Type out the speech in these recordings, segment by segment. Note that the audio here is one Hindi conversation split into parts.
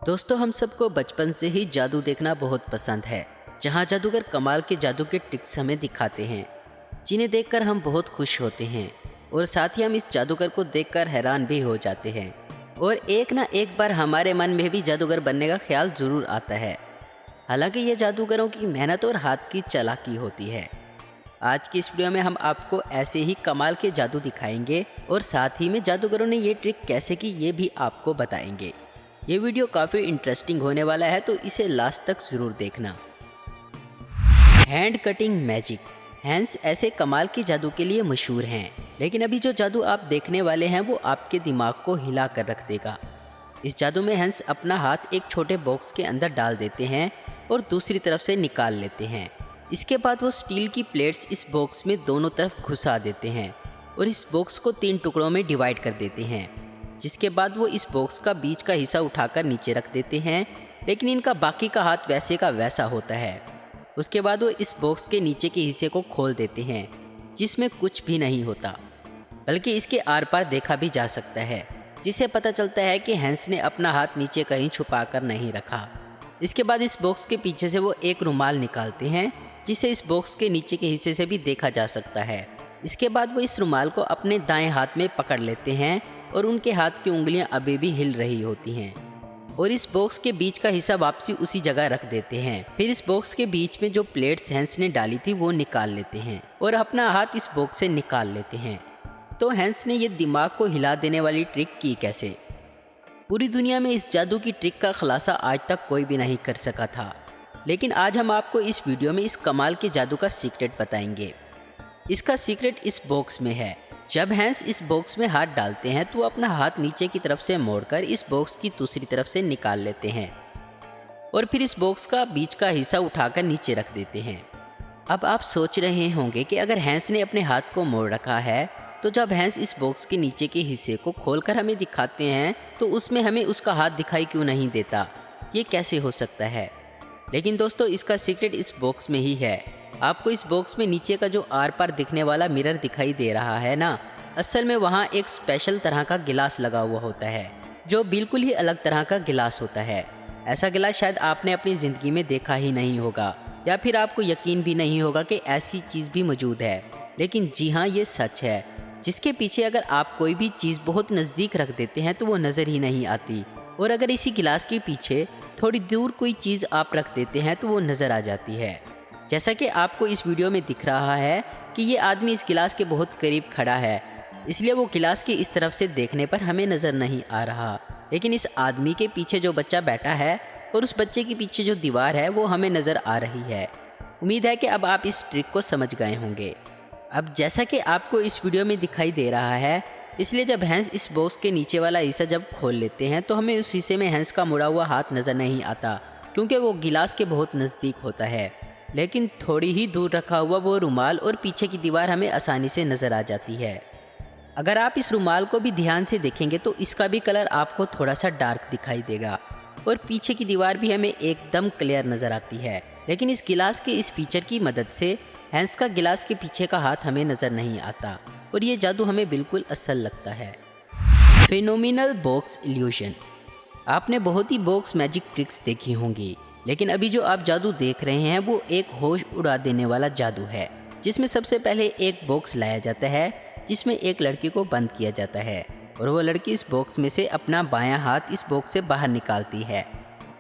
दोस्तों, हम सबको बचपन से ही जादू देखना बहुत पसंद है, जहां जादूगर कमाल के जादू के ट्रिक्स हमें दिखाते हैं, जिन्हें देखकर हम बहुत खुश होते हैं और साथ ही हम इस जादूगर को देखकर हैरान भी हो जाते हैं और एक ना एक बार हमारे मन में भी जादूगर बनने का ख्याल ज़रूर आता है। हालांकि ये जादूगरों की मेहनत और हाथ की चालाकी होती है। आज की इस वीडियो में हम आपको ऐसे ही कमाल के जादू दिखाएंगे और साथ ही में जादूगरों ने ये ट्रिक कैसे की ये भी आपको बताएंगे। ये वीडियो काफ़ी इंटरेस्टिंग होने वाला है, तो इसे लास्ट तक ज़रूर देखना। Hand cutting magic. हैंड्स ऐसे कमाल के जादू के लिए मशहूर हैं, लेकिन अभी जो जादू आप देखने वाले हैं वो आपके दिमाग को हिला कर रख देगा। इस जादू में हैंड्स अपना हाथ एक छोटे बॉक्स के अंदर डाल देते हैं और दूसरी तरफ से निकाल लेते हैं। इसके बाद वो स्टील की प्लेट्स इस बॉक्स में दोनों तरफ घुसा देते हैं और इस बॉक्स को 3 टुकड़ों में डिवाइड कर देते हैं, जिसके बाद वो इस बॉक्स का बीच का हिस्सा उठाकर नीचे रख देते हैं, लेकिन इनका बाकी का हाथ वैसे का वैसा होता है। उसके बाद वो इस बॉक्स के नीचे के हिस्से को खोल देते हैं, जिसमें कुछ भी नहीं होता, बल्कि इसके आर पार देखा भी जा सकता है, जिससे पता चलता है कि हैंस ने अपना हाथ नीचे कहीं छुपा कर नहीं रखा। इसके बाद इस बॉक्स के पीछे से वो एक रुमाल निकालते हैं, जिसे इस बॉक्स के नीचे के हिस्से से भी देखा जा सकता है। इसके बाद वो इस रुमाल को अपने दाएं हाथ में पकड़ लेते हैं और उनके हाथ की उंगलियां अभी भी हिल रही होती हैं और इस बॉक्स के बीच का हिस्सा वापसी उसी जगह रख देते हैं। फिर इस बॉक्स के बीच में जो प्लेट्स हैंस ने डाली थी वो निकाल लेते हैं और अपना हाथ इस बॉक्स से निकाल लेते हैं। तो हैंस ने ये दिमाग को हिला देने वाली ट्रिक की कैसे? पूरी दुनिया में इस जादू की ट्रिक का खुलासा आज तक कोई भी नहीं कर सका था, लेकिन आज हम आपको इस वीडियो में इस कमाल के जादू का सीक्रेट बताएंगे। इसका सीक्रेट इस बॉक्स में है। जब हैंस इस बॉक्स में हाथ डालते हैं तो अपना हाथ नीचे की तरफ से मोड़कर इस बॉक्स की दूसरी तरफ से निकाल लेते हैं और फिर इस बॉक्स का बीच का हिस्सा उठाकर नीचे रख देते हैं। अब आप सोच रहे होंगे कि अगर हैंस ने अपने हाथ को मोड़ रखा है, तो जब हैंस इस बॉक्स के नीचे के हिस्से को खोलकर हमें दिखाते हैं तो उसमें हमें उसका हाथ दिखाई क्यों नहीं देता? ये कैसे हो सकता है? लेकिन दोस्तों, इसका सीक्रेट इस बॉक्स में ही है। आपको इस बॉक्स में नीचे का जो आर पार दिखने वाला मिरर दिखाई दे रहा है ना, असल में वहाँ एक स्पेशल तरह का गिलास लगा हुआ होता है, जो बिल्कुल ही अलग तरह का गिलास होता है। ऐसा गिलास शायद आपने अपनी ज़िंदगी में देखा ही नहीं होगा, या फिर आपको यकीन भी नहीं होगा कि ऐसी चीज़ भी मौजूद है। लेकिन जी हाँ, ये सच है, जिसके पीछे अगर आप कोई भी चीज़ बहुत नज़दीक रख देते हैं तो वो नज़र ही नहीं आती, और अगर इसी गिलास के पीछे थोड़ी दूर कोई चीज़ आप रख देते हैं तो वो नज़र आ जाती है। जैसा कि आपको इस वीडियो में दिख रहा है कि ये आदमी इस गिलास के बहुत करीब खड़ा है, इसलिए वो गिलास की इस तरफ से देखने पर हमें नज़र नहीं आ रहा, लेकिन इस आदमी के पीछे जो बच्चा बैठा है और उस बच्चे के पीछे जो दीवार है वो हमें नज़र आ रही है। उम्मीद है कि अब आप इस ट्रिक को समझ गए होंगे। अब जैसा कि आपको इस वीडियो में दिखाई दे रहा है, इसलिए जब हैंस इस बॉक्स के नीचे वाला हिस्सा जब खोल लेते हैं तो हमें उस हिस्से में हैंस का मुड़ा हुआ हाथ नज़र नहीं आता, क्योंकि वो गिलास के बहुत नज़दीक होता है। लेकिन थोड़ी ही दूर रखा हुआ वो रुमाल और पीछे की दीवार हमें आसानी से नज़र आ जाती है। अगर आप इस रुमाल को भी ध्यान से देखेंगे तो इसका भी कलर आपको थोड़ा सा डार्क दिखाई देगा और पीछे की दीवार भी हमें एकदम क्लियर नज़र आती है। लेकिन इस गिलास के इस फीचर की मदद से हैंस का गिलास के पीछे का हाथ हमें नज़र नहीं आता और ये जादू हमें बिल्कुल असल लगता है। Phenomenal box evolution. आपने बहुत ही बॉक्स मैजिक ट्रिक्स देखी होंगी, लेकिन अभी जो आप जादू देख रहे हैं वो एक होश उड़ा देने वाला जादू है, जिसमें सबसे पहले एक बॉक्स लाया जाता है, जिसमें एक लड़की को बंद किया जाता है और वो लड़की इस बॉक्स में से अपना बायां हाथ इस बॉक्स से बाहर निकालती है,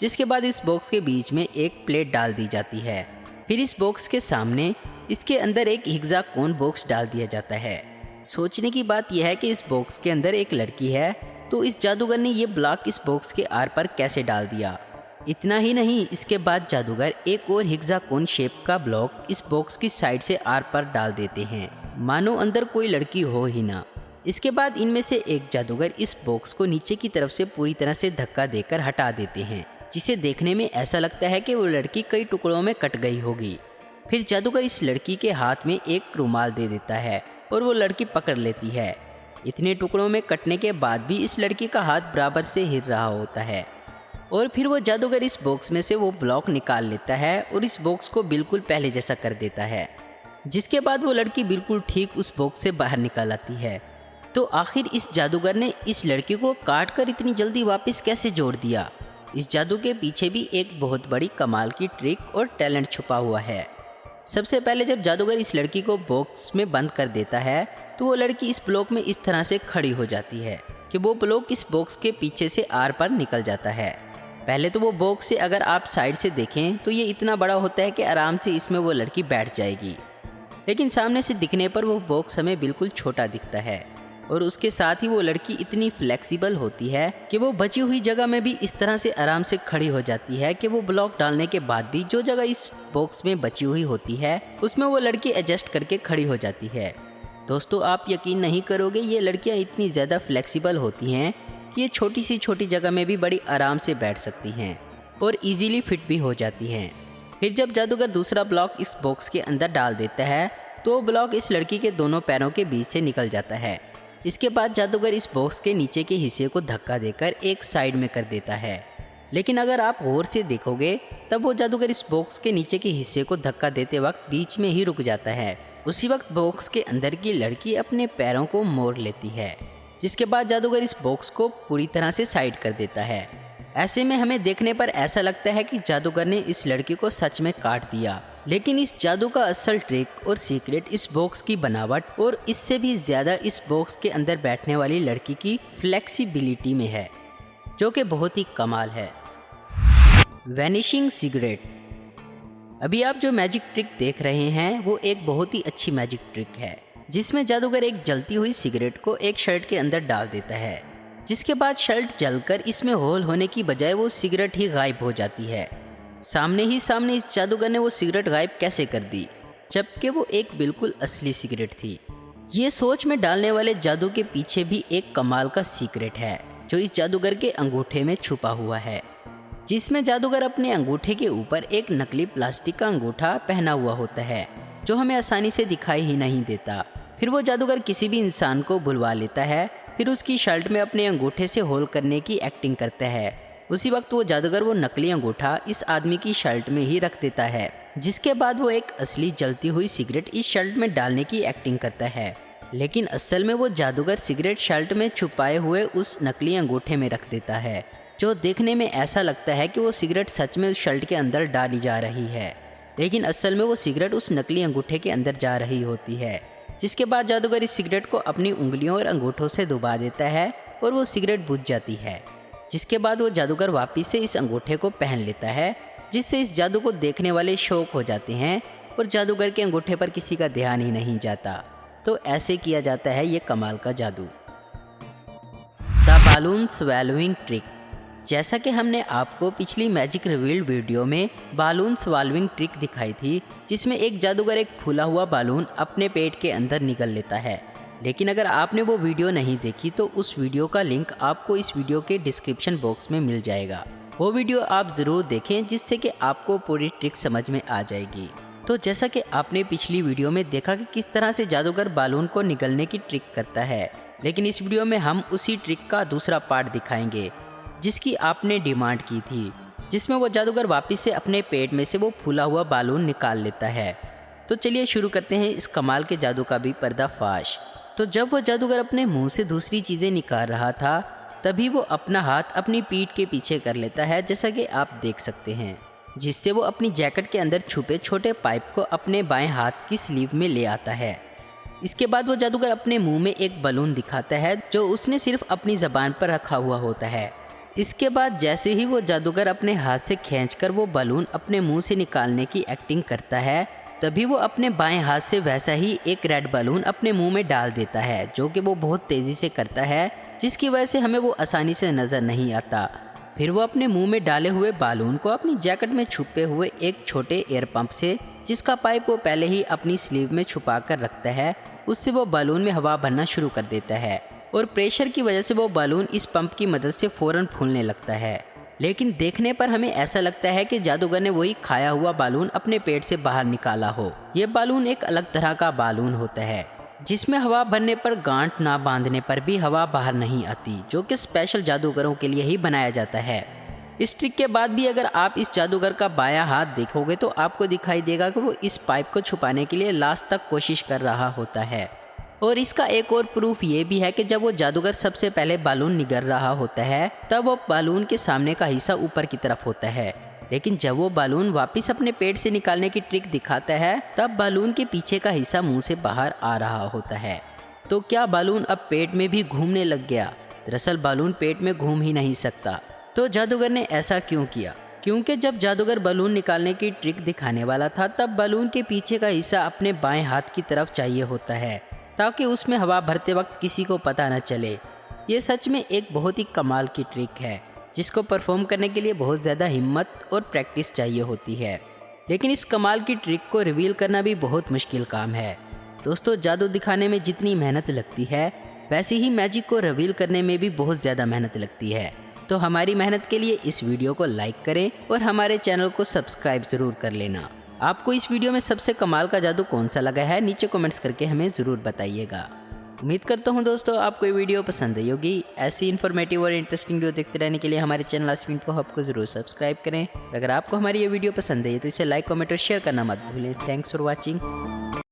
जिसके बाद इस बॉक्स के बीच में एक प्लेट डाल दी जाती है। फिर इस बॉक्स के सामने इसके अंदर एक हेक्सागोन बॉक्स डाल दिया जाता है। सोचने की बात यह है कि इस बॉक्स के अंदर एक लड़की है, तो इस जादूगर ने ये ब्लॉक इस बॉक्स के आर पर कैसे डाल दिया? इतना ही नहीं, इसके बाद जादूगर एक और हेक्सागोन शेप का ब्लॉक इस बॉक्स की साइड से आर पर डाल देते हैं, मानो अंदर कोई लड़की हो ही ना। इसके बाद इनमें से एक जादूगर इस बॉक्स को नीचे की तरफ से पूरी तरह से धक्का देकर हटा देते हैं, जिसे देखने में ऐसा लगता है कि वो लड़की कई टुकड़ों में कट गई होगी। फिर जादूगर इस लड़की के हाथ में एक रुमाल दे देता है और वो लड़की पकड़ लेती है। इतने टुकड़ों में कटने के बाद भी इस लड़की का हाथ बराबर से हिल रहा होता है और फिर वो जादूगर इस बॉक्स में से वो ब्लॉक निकाल लेता है और इस बॉक्स को बिल्कुल पहले जैसा कर देता है, जिसके बाद वो लड़की बिल्कुल ठीक उस बॉक्स से बाहर निकल आती है। तो आखिर इस जादूगर ने इस लड़की को काट कर इतनी जल्दी वापस कैसे जोड़ दिया? इस जादू के पीछे भी एक बहुत बड़ी कमाल की ट्रिक और टैलेंट छुपा हुआ है। सबसे पहले जब जादूगर इस लड़की को बॉक्स में बंद कर देता है तो वो लड़की इस ब्लॉक में इस तरह से खड़ी हो जाती है कि वो ब्लॉक इस बॉक्स के पीछे से आर पार निकल जाता है। पहले तो वो बॉक्स से अगर आप साइड से देखें तो ये इतना बड़ा होता है कि आराम से इसमें वो लड़की बैठ जाएगी, लेकिन सामने से दिखने पर वो बॉक्स हमें बिल्कुल छोटा दिखता है। और उसके साथ ही वो लड़की इतनी फ्लेक्सिबल होती है कि वो बची हुई जगह में भी इस तरह से आराम से खड़ी हो जाती है कि वो ब्लॉक डालने के बाद भी जो जगह इस बॉक्स में बची हुई होती है उसमें वो लड़की एडजस्ट करके खड़ी हो जाती है। दोस्तों, आप यकीन नहीं करोगे, ये लड़कियां इतनी ज़्यादा फ्लेक्सिबल होती हैं कि ये छोटी सी छोटी जगह में भी बड़ी आराम से बैठ सकती हैं और इजीली फिट भी हो जाती हैं। फिर जब जादूगर दूसरा ब्लॉक इस बॉक्स के अंदर डाल देता है तो वो ब्लॉक इस लड़की के दोनों पैरों के बीच से निकल जाता है। इसके बाद जादूगर इस बॉक्स के नीचे के हिस्से को धक्का देकर एक साइड में कर देता है, लेकिन अगर आप गौर से देखोगे तब वो जादूगर इस बॉक्स के नीचे के हिस्से को धक्का देते वक्त बीच में ही रुक जाता है। उसी वक्त बॉक्स के अंदर की लड़की अपने पैरों को मोड़ लेती है, जिसके बाद जादूगर इस बॉक्स को पूरी तरह से साइड कर देता है। ऐसे में हमें देखने पर ऐसा लगता है कि जादूगर ने इस लड़की को सच में काट दिया, लेकिन इस जादू का असल ट्रिक और सीक्रेट इस बॉक्स की बनावट और इससे भी ज़्यादा इस बॉक्स के अंदर बैठने वाली लड़की की फ्लेक्सिबिलिटी में है, जो कि बहुत ही कमाल है। Vanishing cigarette. अभी आप जो मैजिक ट्रिक देख रहे हैं वो एक बहुत ही अच्छी मैजिक ट्रिक है, जिसमें जादूगर एक जलती हुई सिगरेट को एक शर्ट के अंदर डाल देता है, जिसके बाद शर्ट जलकर इसमें होल होने की बजाय वो सिगरेट ही गायब हो जाती है। सामने ही सामने इस जादूगर ने वो सिगरेट गायब कैसे कर दी, जबकि वो एक बिल्कुल असली सिगरेट थी। ये सोच में डालने वाले जादू के पीछे भी एक कमाल का सीक्रेट है जो इस जादूगर के अंगूठे में छुपा हुआ है, जिसमें जादूगर अपने अंगूठे के ऊपर एक नकली प्लास्टिक का अंगूठा पहना हुआ होता है जो हमें आसानी से दिखाई ही नहीं देता। फिर वो जादूगर किसी भी इंसान को बुलवा लेता है, फिर उसकी शर्ट में अपने अंगूठे से होल करने की एक्टिंग करता है। उसी वक्त वो जादूगर वो नकली अंगूठा इस आदमी की शर्ट में ही रख देता है, जिसके बाद वो एक असली जलती हुई सिगरेट इस शर्ट में डालने की एक्टिंग करता है, लेकिन असल में वो जादूगर सिगरेट शर्ट में छुपाए हुए उस नकली अंगूठे में रख देता है, जो देखने में ऐसा लगता है कि वो सिगरेट सच में उस शर्ट के अंदर डाली जा रही है, लेकिन असल में वो सिगरेट उस नकली अंगूठे के अंदर जा रही होती है। जिसके बाद जादूगर इस सिगरेट को अपनी उंगलियों और अंगूठों से दबा देता है और वो सिगरेट बुझ जाती है, जिसके बाद वो जादूगर वापस से इस अंगूठे को पहन लेता है, जिससे इस जादू को देखने वाले शौक हो जाते हैं और जादूगर के अंगूठे पर किसी का ध्यान ही नहीं जाता। तो ऐसे किया जाता है ये कमाल का जादू। The balloon swallowing trick. जैसा कि हमने आपको पिछली मैजिक रिवील्ड वीडियो में बालून स्वैलोइंग ट्रिक दिखाई थी, जिसमें एक जादूगर एक फूला हुआ बालून अपने पेट के अंदर निगल लेता है, लेकिन अगर आपने वो वीडियो नहीं देखी तो उस वीडियो का लिंक आपको इस वीडियो के डिस्क्रिप्शन बॉक्स में मिल जाएगा। वो वीडियो आप ज़रूर देखें, जिससे कि आपको पूरी ट्रिक समझ में आ जाएगी। तो जैसा कि आपने पिछली वीडियो में देखा कि किस तरह से जादूगर बालून को निगलने की ट्रिक करता है, लेकिन इस वीडियो में हम उसी ट्रिक का दूसरा पार्ट दिखाएंगे जिसकी आपने डिमांड की थी, जिसमें वो जादूगर वापस से अपने पेट में से वो फूला हुआ बालून निकाल लेता है। तो चलिए शुरू करते हैं इस कमाल के जादू का भी पर्दाफाश। तो जब वो जादूगर अपने मुंह से दूसरी चीज़ें निकाल रहा था, तभी वो अपना हाथ अपनी पीठ के पीछे कर लेता है, जैसा कि आप देख सकते हैं, जिससे वो अपनी जैकेट के अंदर छुपे छोटे पाइप को अपने बाएं हाथ की स्लीव में ले आता है। इसके बाद वो जादूगर अपने मुंह में एक बलून दिखाता है जो उसने सिर्फ अपनी ज़बान पर रखा हुआ होता है। इसके बाद जैसे ही वो जादूगर अपने हाथ से खींचकर वो बलून अपने मुंह से निकालने की एक्टिंग करता है, तभी वो अपने बाएं हाथ से वैसा ही एक रेड बलून अपने मुंह में डाल देता है, जो कि वो बहुत तेज़ी से करता है, जिसकी वजह से हमें वो आसानी से नज़र नहीं आता। फिर वो अपने मुंह में डाले हुए बालून को अपनी जैकेट में छुपे हुए एक छोटे एयर पंप से, जिसका पाइप वो पहले ही अपनी स्लीव में छुपा कर रखता है, उससे वो बालून में हवा भरना शुरू कर देता है और प्रेशर की वजह से वो बालून इस पंप की मदद से फ़ौरन फूलने लगता है। लेकिन देखने पर हमें ऐसा लगता है कि जादूगर ने वही खाया हुआ बालून अपने पेट से बाहर निकाला हो। ये बालून एक अलग तरह का बालून होता है, जिसमें हवा भरने पर गांठ ना बांधने पर भी हवा बाहर नहीं आती, जो कि स्पेशल जादूगरों के लिए ही बनाया जाता है। इस ट्रिक के बाद भी अगर आप इस जादूगर का बायां हाथ देखोगे तो आपको दिखाई देगा कि वो इस पाइप को छुपाने के लिए लास्ट तक कोशिश कर रहा होता है। और इसका एक और प्रूफ ये भी है कि जब वो जादूगर सबसे पहले बालून निगल रहा होता है तब वो बालून के सामने का हिस्सा ऊपर की तरफ होता है, लेकिन जब वो बालून वापस अपने पेट से निकालने की ट्रिक दिखाता है तब बालून के पीछे का हिस्सा मुंह से बाहर आ रहा होता है। तो क्या बालून अब पेट में भी घूमने लग गया? दरअसल बालून पेट में घूम ही नहीं सकता। तो जादूगर ने ऐसा क्यों किया? क्योंकि जब जादूगर बालून निकालने की ट्रिक दिखाने वाला था तब बालून के पीछे का हिस्सा अपने बाएं हाथ की तरफ चाहिए होता है ताकि उसमें हवा भरते वक्त किसी को पता न चले। ये सच में एक बहुत ही कमाल की ट्रिक है जिसको परफॉर्म करने के लिए बहुत ज़्यादा हिम्मत और प्रैक्टिस चाहिए होती है, लेकिन इस कमाल की ट्रिक को रिवील करना भी बहुत मुश्किल काम है। दोस्तों, जादू दिखाने में जितनी मेहनत लगती है वैसे ही मैजिक को रिवील करने में भी बहुत ज़्यादा मेहनत लगती है। तो हमारी मेहनत के लिए इस वीडियो को लाइक करें और हमारे चैनल को सब्सक्राइब ज़रूर कर लेना। आपको इस वीडियो में सबसे कमाल का जादू कौन सा लगा है नीचे कमेंट्स करके हमें ज़रूर बताइएगा। उम्मीद करता हूँ दोस्तों आपको ये वीडियो पसंद आई होगी। ऐसी इन्फॉर्मेटिव और इंटरेस्टिंग वीडियो देखते रहने के लिए हमारे चैनल आस्विन को हब को ज़रूर सब्सक्राइब करें। अगर आपको हमारी ये वीडियो पसंद है तो इसे लाइक, कमेंट और शेयर करना मत भूलें। Thanks for watching.